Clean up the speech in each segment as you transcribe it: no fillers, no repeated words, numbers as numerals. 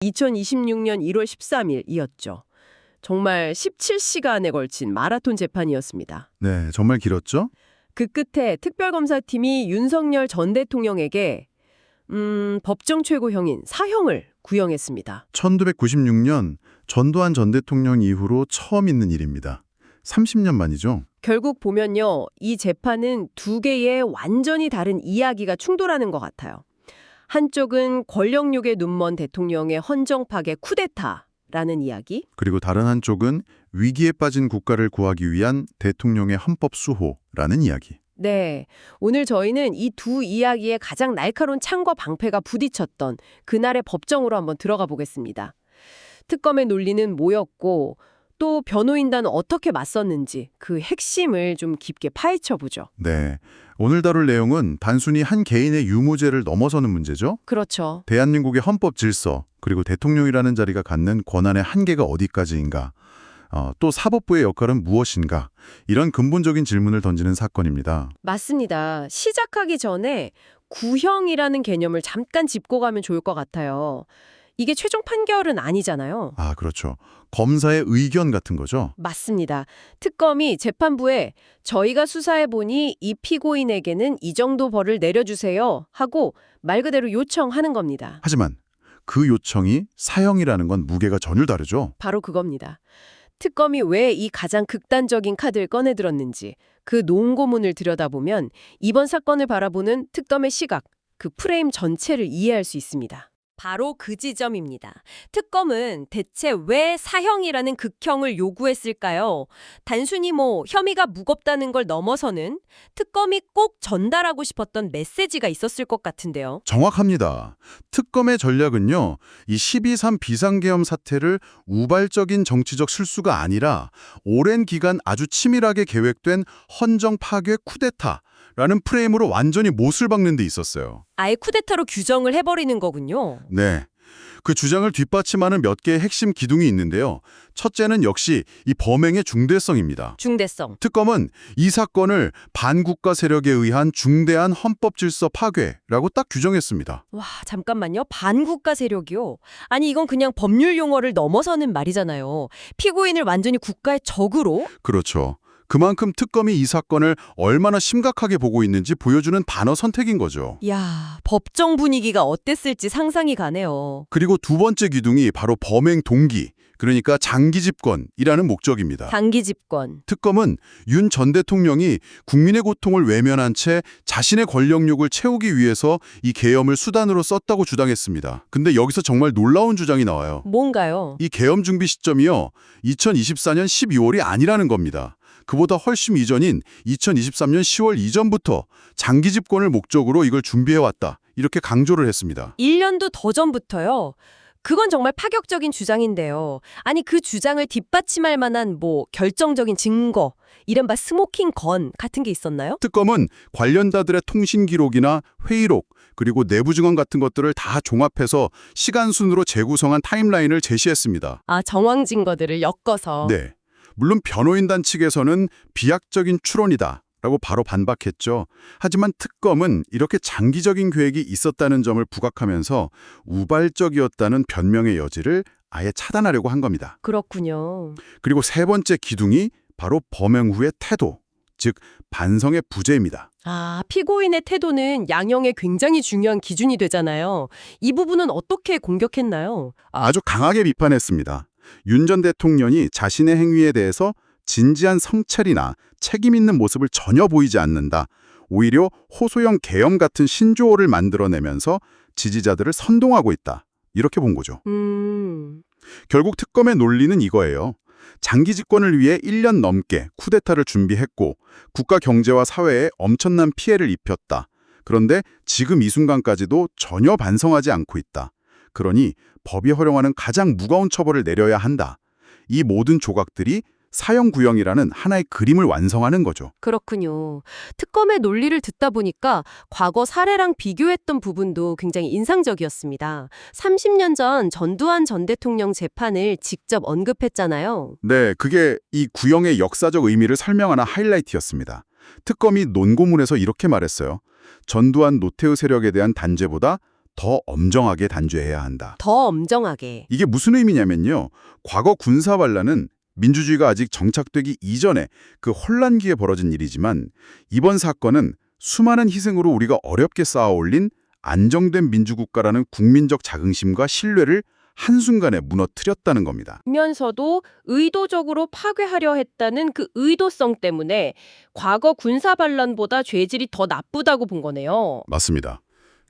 2026년 1월 13일이었죠. 정말 17시간에 걸친 마라톤 재판이었습니다. 네, 정말 길었죠? 그 끝에 특별검사팀이 윤석열 전 대통령에게 법정 최고형인 사형을 구형했습니다. 1996년 전두환 전 대통령 이후로 처음 있는 일입니다. 30년 만이죠? 결국 보면요, 이 재판은 두 개의 완전히 다른 이야기가 충돌하는 것 같아요. 한쪽은 권력욕에 눈먼 대통령의 헌정 파괴 쿠데타라는 이야기. 그리고 다른 한쪽은 위기에 빠진 국가를 구하기 위한 대통령의 헌법 수호라는 이야기. 네, 오늘 저희는 이 두 이야기의 가장 날카로운 창과 방패가 부딪혔던 그날의 법정으로 한번 들어가 보겠습니다. 특검의 논리는 뭐였고 또 변호인단은 어떻게 맞섰는지 그 핵심을 좀 깊게 파헤쳐보죠. 네, 오늘 다룰 내용은 단순히 한 개인의 유무죄를 넘어서는 문제죠. 그렇죠. 대한민국의 헌법 질서, 그리고 대통령이라는 자리가 갖는 권한의 한계가 어디까지인가, 또 사법부의 역할은 무엇인가, 이런 근본적인 질문을 던지는 사건입니다. 맞습니다. 시작하기 전에 구형이라는 개념을 잠깐 짚고 가면 좋을 것 같아요. 이게 최종 판결은 아니잖아요. 아, 그렇죠. 검사의 의견 같은 거죠. 맞습니다. 특검이 재판부에 저희가 수사해보니 이 피고인에게는 이 정도 벌을 내려주세요 하고 말 그대로 요청하는 겁니다. 하지만 그 요청이 사형이라는 건 무게가 전혀 다르죠. 바로 그겁니다. 특검이 왜 이 가장 극단적인 카드를 꺼내들었는지 그 논고문을 들여다보면 이번 사건을 바라보는 특검의 시각, 그 프레임 전체를 이해할 수 있습니다. 바로 그 지점입니다. 특검은 대체 왜 사형이라는 극형을 요구했을까요? 단순히 혐의가 무겁다는 걸 넘어서는 특검이 꼭 전달하고 싶었던 메시지가 있었을 것 같은데요. 정확합니다. 특검의 전략은요, 이 12.3 비상계엄 사태를 우발적인 정치적 실수가 아니라 오랜 기간 아주 치밀하게 계획된 헌정 파괴 쿠데타라는 프레임으로 완전히 못을 박는 데 있었어요. 아예 쿠데타로 규정을 해버리는 거군요. 네. 그 주장을 뒷받침하는 몇 개의 핵심 기둥이 있는데요. 첫째는 역시 이 범행의 중대성입니다. 중대성. 특검은 이 사건을 반국가 세력에 의한 중대한 헌법 질서 파괴라고 딱 규정했습니다. 와, 잠깐만요. 반국가 세력이요? 아니, 이건 그냥 법률 용어를 넘어서는 말이잖아요. 피고인을 완전히 국가의 적으로? 그렇죠. 그만큼 특검이 이 사건을 얼마나 심각하게 보고 있는지 보여주는 단어 선택인 거죠. 야, 법정 분위기가 어땠을지 상상이 가네요. 그리고 두 번째 기둥이 바로 범행 동기, 그러니까 장기 집권이라는 목적입니다. 장기 집권. 특검은 윤 전 대통령이 국민의 고통을 외면한 채 자신의 권력욕을 채우기 위해서 이 계엄을 수단으로 썼다고 주장했습니다. 근데 여기서 정말 놀라운 주장이 나와요. 뭔가요? 이 계엄 준비 시점이요, 2024년 12월이 아니라는 겁니다. 그보다 훨씬 이전인 2023년 10월 이전부터 장기 집권을 목적으로 이걸 준비해왔다, 이렇게 강조를 했습니다. 1년도 더 전부터요? 그건 정말 파격적인 주장인데요. 아니, 그 주장을 뒷받침할 만한 결정적인 증거, 이른바 스모킹 건 같은 게 있었나요? 특검은 관련자들의 통신 기록이나 회의록, 그리고 내부 증언 같은 것들을 다 종합해서 시간 순으로 재구성한 타임라인을 제시했습니다. 아, 정황 증거들을 엮어서. 네. 물론 변호인단 측에서는 비약적인 추론이다 라고 바로 반박했죠. 하지만 특검은 이렇게 장기적인 계획이 있었다는 점을 부각하면서 우발적이었다는 변명의 여지를 아예 차단하려고 한 겁니다. 그렇군요. 그리고 세 번째 기둥이 바로 범행 후의 태도, 즉 반성의 부재입니다. 아, 피고인의 태도는 양형에 굉장히 중요한 기준이 되잖아요. 이 부분은 어떻게 공격했나요? 아주 강하게 비판했습니다. 윤 전 대통령이 자신의 행위에 대해서 진지한 성찰이나 책임 있는 모습을 전혀 보이지 않는다. 오히려 호소형 계엄 같은 신조어를 만들어내면서 지지자들을 선동하고 있다. 이렇게 본 거죠. 결국 특검의 논리는 이거예요. 장기 집권을 위해 1년 넘게 쿠데타를 준비했고 국가 경제와 사회에 엄청난 피해를 입혔다. 그런데 지금 이 순간까지도 전혀 반성하지 않고 있다. 그러니 법이 허용하는 가장 무거운 처벌을 내려야 한다. 이 모든 조각들이 사형 구형이라는 하나의 그림을 완성하는 거죠. 그렇군요. 특검의 논리를 듣다 보니까 과거 사례랑 비교했던 부분도 굉장히 인상적이었습니다. 30년 전 전두환 전 대통령 재판을 직접 언급했잖아요. 네, 그게 이 구형의 역사적 의미를 설명하는 하이라이트였습니다. 특검이 논고문에서 이렇게 말했어요. 전두환 노태우 세력에 대한 단죄보다 더 엄정하게 단죄해야 한다. 더 엄정하게. 이게 무슨 의미냐면요. 과거 군사 반란은 민주주의가 아직 정착되기 이전에 그 혼란기에 벌어진 일이지만 이번 사건은 수많은 희생으로 우리가 어렵게 쌓아올린 안정된 민주국가라는 국민적 자긍심과 신뢰를 한순간에 무너뜨렸다는 겁니다. 면서도 의도적으로 파괴하려 했다는 그 의도성 때문에 과거 군사 반란보다 죄질이 더 나쁘다고 본 거네요. 맞습니다.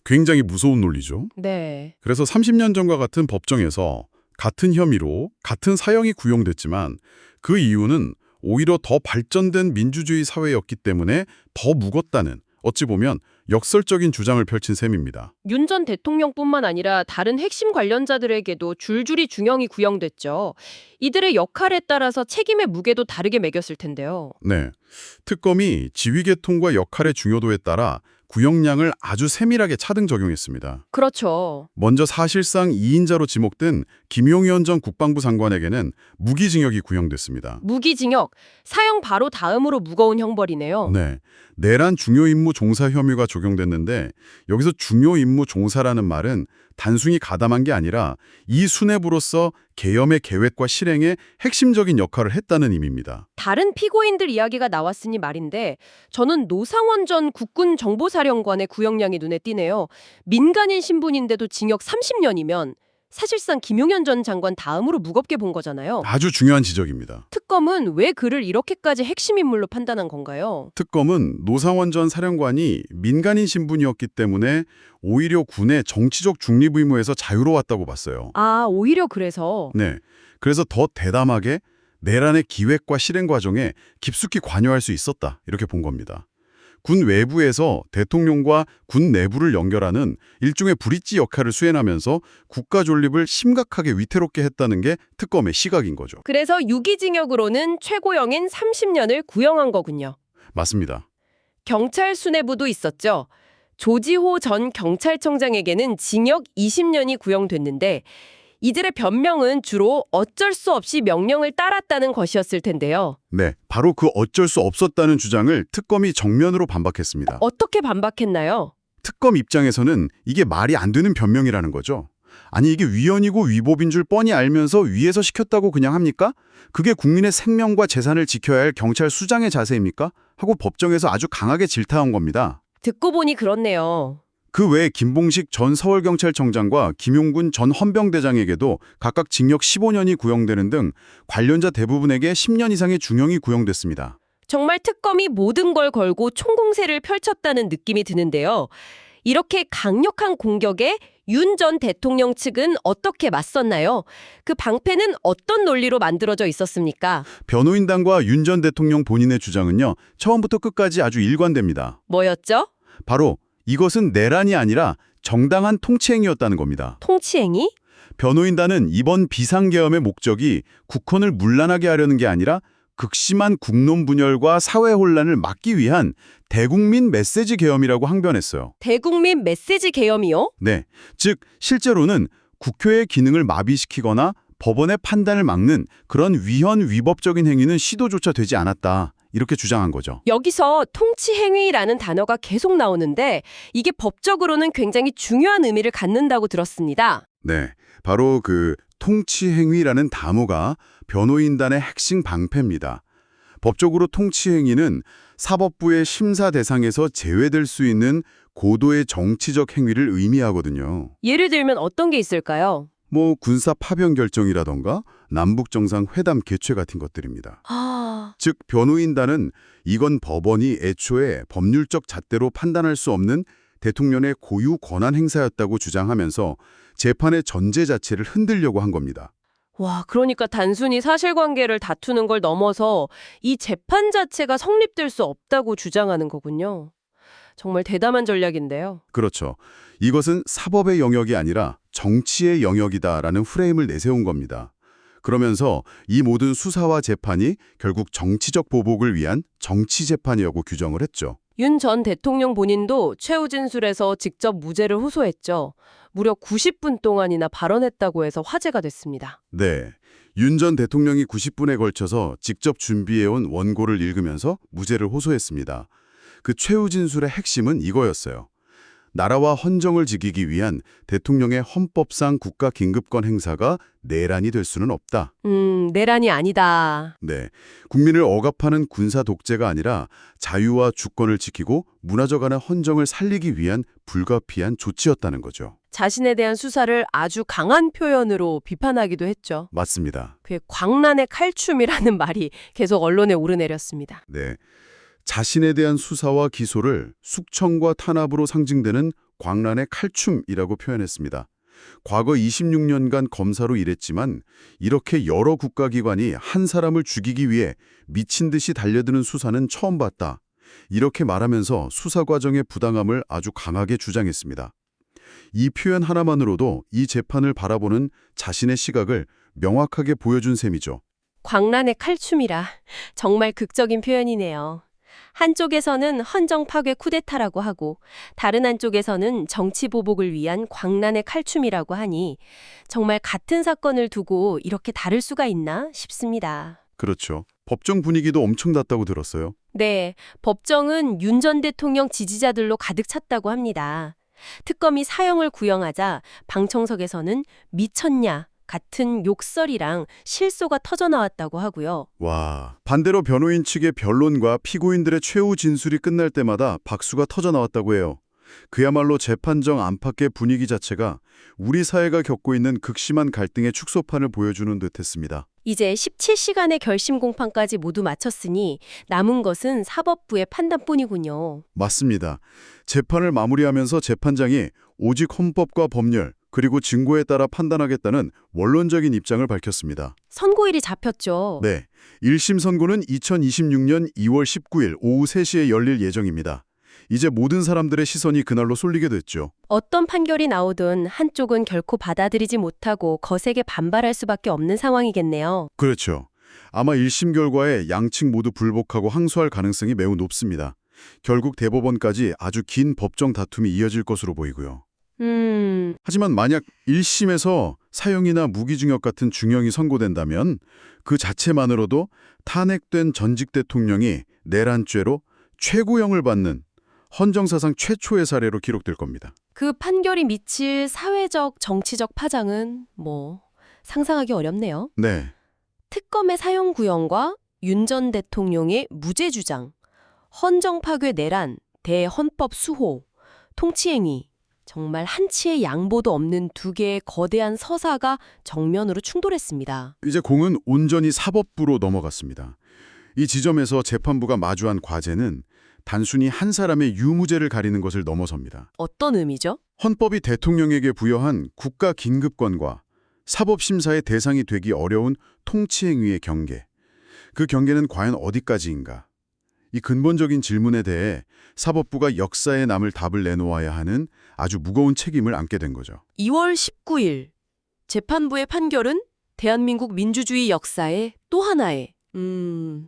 굉장히 무서운 논리죠. 네. 그래서 30년 전과 같은 법정에서 같은 혐의로 같은 사형이 구형됐지만 그 이유는 오히려 더 발전된 민주주의 사회였기 때문에 더 묵었다는 어찌 보면 역설적인 주장을 펼친 셈입니다. 윤 전 대통령뿐만 아니라 다른 핵심 관련자들에게도 줄줄이 중형이 구형됐죠. 이들의 역할에 따라서 책임의 무게도 다르게 매겼을 텐데요. 네, 특검이 지휘계통과 역할의 중요도에 따라 구형량을 아주 세밀하게 차등 적용했습니다. 그렇죠. 먼저 사실상 2인자로 지목된 김용현 전 국방부 장관에게는 무기징역이 구형됐습니다. 무기징역, 사형 바로 다음으로 무거운 형벌이네요. 네, 내란 중요임무 종사 혐의가 적용됐는데 여기서 중요임무 종사라는 말은 단순히 가담한 게 아니라 이 수뇌부로서 계엄의 계획과 실행에 핵심적인 역할을 했다는 의미입니다. 다른 피고인들 이야기가 나왔으니 말인데 저는 노상원 전 국군 정보사령관의 구형량이 눈에 띄네요. 민간인 신분인데도 징역 30년이면 사실상 김용현 전 장관 다음으로 무겁게 본 거잖아요. 아주 중요한 지적입니다. 특검은 왜 그를 이렇게까지 핵심 인물로 판단한 건가요? 특검은 노상원 전 사령관이 민간인 신분이었기 때문에 오히려 군의 정치적 중립 의무에서 자유로웠다고 봤어요. 아, 오히려 그래서. 네, 그래서 더 대담하게 내란의 기획과 실행 과정에 깊숙이 관여할 수 있었다 이렇게 본 겁니다. 군 외부에서 대통령과 군 내부를 연결하는 일종의 브릿지 역할을 수행하면서 국가 존립을 심각하게 위태롭게 했다는 게 특검의 시각인 거죠. 그래서 유기징역으로는 최고형인 30년을 구형한 거군요. 맞습니다. 경찰 수뇌부도 있었죠. 조지호 전 경찰청장에게는 징역 20년이 구형됐는데 이들의 변명은 주로 어쩔 수 없이 명령을 따랐다는 것이었을 텐데요. 네, 바로 그 어쩔 수 없었다는 주장을 특검이 정면으로 반박했습니다. 어떻게 반박했나요? 특검 입장에서는 이게 말이 안 되는 변명이라는 거죠. 아니 이게 위헌이고 위법인 줄 뻔히 알면서 위에서 시켰다고 그냥 합니까? 그게 국민의 생명과 재산을 지켜야 할 경찰 수장의 자세입니까? 하고 법정에서 아주 강하게 질타한 겁니다. 듣고 보니 그렇네요. 그 외에 김봉식 전 서울경찰청장과 김용군 전 헌병대장에게도 각각 징역 15년이 구형되는 등 관련자 대부분에게 10년 이상의 중형이 구형됐습니다. 정말 특검이 모든 걸 걸고 총공세를 펼쳤다는 느낌이 드는데요. 이렇게 강력한 공격에 윤 전 대통령 측은 어떻게 맞섰나요? 그 방패는 어떤 논리로 만들어져 있었습니까? 변호인단과 윤 전 대통령 본인의 주장은요, 처음부터 끝까지 아주 일관됩니다. 뭐였죠? 바로 이것은 내란이 아니라 정당한 통치행위였다는 겁니다. 통치행위? 변호인단은 이번 비상계엄의 목적이 국헌을 문란하게 하려는 게 아니라 극심한 국론 분열과 사회 혼란을 막기 위한 대국민 메시지 계엄이라고 항변했어요. 대국민 메시지 계엄이요? 네, 즉 실제로는 국회의 기능을 마비시키거나 법원의 판단을 막는 그런 위헌 위법적인 행위는 시도조차 되지 않았다. 이렇게 주장한 거죠. 여기서 통치행위라는 단어가 계속 나오는데 이게 법적으로는 굉장히 중요한 의미를 갖는다고 들었습니다. 네, 바로 그 통치행위라는 단어가 변호인단의 핵심 방패입니다. 법적으로 통치행위는 사법부의 심사 대상에서 제외될 수 있는 고도의 정치적 행위를 의미하거든요. 예를 들면 어떤 게 있을까요? 뭐 군사 파병 결정이라던가 남북 정상회담 개최 같은 것들입니다. 즉 변호인단은 이건 법원이 애초에 법률적 잣대로 판단할 수 없는 대통령의 고유 권한 행사였다고 주장하면서 재판의 전제 자체를 흔들려고 한 겁니다. 와, 그러니까 단순히 사실관계를 다투는 걸 넘어서 이 재판 자체가 성립될 수 없다고 주장하는 거군요. 정말 대담한 전략인데요. 그렇죠. 이것은 사법의 영역이 아니라 정치의 영역이다라는 프레임을 내세운 겁니다. 그러면서 이 모든 수사와 재판이 결국 정치적 보복을 위한 정치 재판이라고 규정을 했죠. 윤 전 대통령 본인도 최후 진술에서 직접 무죄를 호소했죠. 무려 90분 동안이나 발언했다고 해서 화제가 됐습니다. 네. 윤 전 대통령이 90분에 걸쳐서 직접 준비해온 원고를 읽으면서 무죄를 호소했습니다. 그 최후 진술의 핵심은 이거였어요. 나라와 헌정을 지키기 위한 대통령의 헌법상 국가 긴급권 행사가 내란이 될 수는 없다. 내란이 아니다. 네, 국민을 억압하는 군사 독재가 아니라 자유와 주권을 지키고 문화적 안의 헌정을 살리기 위한 불가피한 조치였다는 거죠. 자신에 대한 수사를 아주 강한 표현으로 비판하기도 했죠. 맞습니다. 그 광란의 칼춤이라는 말이 계속 언론에 오르내렸습니다. 네, 자신에 대한 수사와 기소를 숙청과 탄압으로 상징되는 광란의 칼춤이라고 표현했습니다. 과거 26년간 검사로 일했지만 이렇게 여러 국가기관이 한 사람을 죽이기 위해 미친 듯이 달려드는 수사는 처음 봤다. 이렇게 말하면서 수사 과정의 부당함을 아주 강하게 주장했습니다. 이 표현 하나만으로도 이 재판을 바라보는 자신의 시각을 명확하게 보여준 셈이죠. 광란의 칼춤이라 정말 극적인 표현이네요. 한쪽에서는 헌정 파괴 쿠데타라고 하고 다른 한쪽에서는 정치 보복을 위한 광란의 칼춤이라고 하니 정말 같은 사건을 두고 이렇게 다를 수가 있나 싶습니다. 그렇죠. 법정 분위기도 엄청 났다고 들었어요. 네, 법정은 윤 전 대통령 지지자들로 가득 찼다고 합니다. 특검이 사형을 구형하자 방청석에서는 미쳤냐 같은 욕설이랑 실소가 터져나왔다고 하고요. 와, 반대로 변호인 측의 변론과 피고인들의 최후 진술이 끝날 때마다 박수가 터져나왔다고 해요. 그야말로 재판정 안팎의 분위기 자체가 우리 사회가 겪고 있는 극심한 갈등의 축소판을 보여주는 듯했습니다. 이제 17시간의 결심 공판까지 모두 마쳤으니 남은 것은 사법부의 판단뿐이군요. 맞습니다. 재판을 마무리하면서 재판장이 오직 헌법과 법률, 그리고 증거에 따라 판단하겠다는 원론적인 입장을 밝혔습니다. 선고일이 잡혔죠. 네, 1심 선고는 2026년 2월 19일 오후 3시에 열릴 예정입니다. 이제 모든 사람들의 시선이 그날로 쏠리게 됐죠. 어떤 판결이 나오든 한쪽은 결코 받아들이지 못하고 거세게 반발할 수밖에 없는 상황이겠네요. 그렇죠. 아마 1심 결과에 양측 모두 불복하고 항소할 가능성이 매우 높습니다. 결국 대법원까지 아주 긴 법정 다툼이 이어질 것으로 보이고요. 하지만 만약 1심에서 사형이나 무기징역 같은 중형이 선고된다면 그 자체만으로도 탄핵된 전직 대통령이 내란죄로 최고형을 받는 헌정사상 최초의 사례로 기록될 겁니다. 그 판결이 미칠 사회적, 정치적 파장은 상상하기 어렵네요. 네, 특검의 사형 구형과 윤 전 대통령의 무죄 주장, 헌정 파괴 내란, 대헌법 수호, 통치행위, 정말 한치의 양보도 없는 두 개의 거대한 서사가 정면으로 충돌했습니다. 이제 공은 온전히 사법부로 넘어갔습니다. 이 지점에서 재판부가 마주한 과제는 단순히 한 사람의 유무죄를 가리는 것을 넘어섭니다. 어떤 의미죠? 헌법이 대통령에게 부여한 국가 긴급권과 사법심사의 대상이 되기 어려운 통치행위의 경계. 그 경계는 과연 어디까지인가? 이 근본적인 질문에 대해 사법부가 역사에 남을 답을 내놓아야 하는 아주 무거운 책임을 안게 된 거죠. 2월 19일 재판부의 판결은 대한민국 민주주의 역사의 또 하나의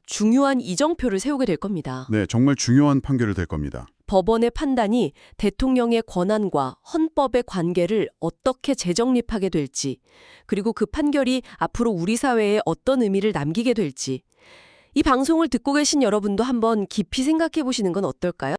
중요한 이정표를 세우게 될 겁니다. 네, 정말 중요한 판결이 될 겁니다. 법원의 판단이 대통령의 권한과 헌법의 관계를 어떻게 재정립하게 될지, 그리고 그 판결이 앞으로 우리 사회에 어떤 의미를 남기게 될지, 이 방송을 듣고 계신 여러분도 한번 깊이 생각해 보시는 건 어떨까요?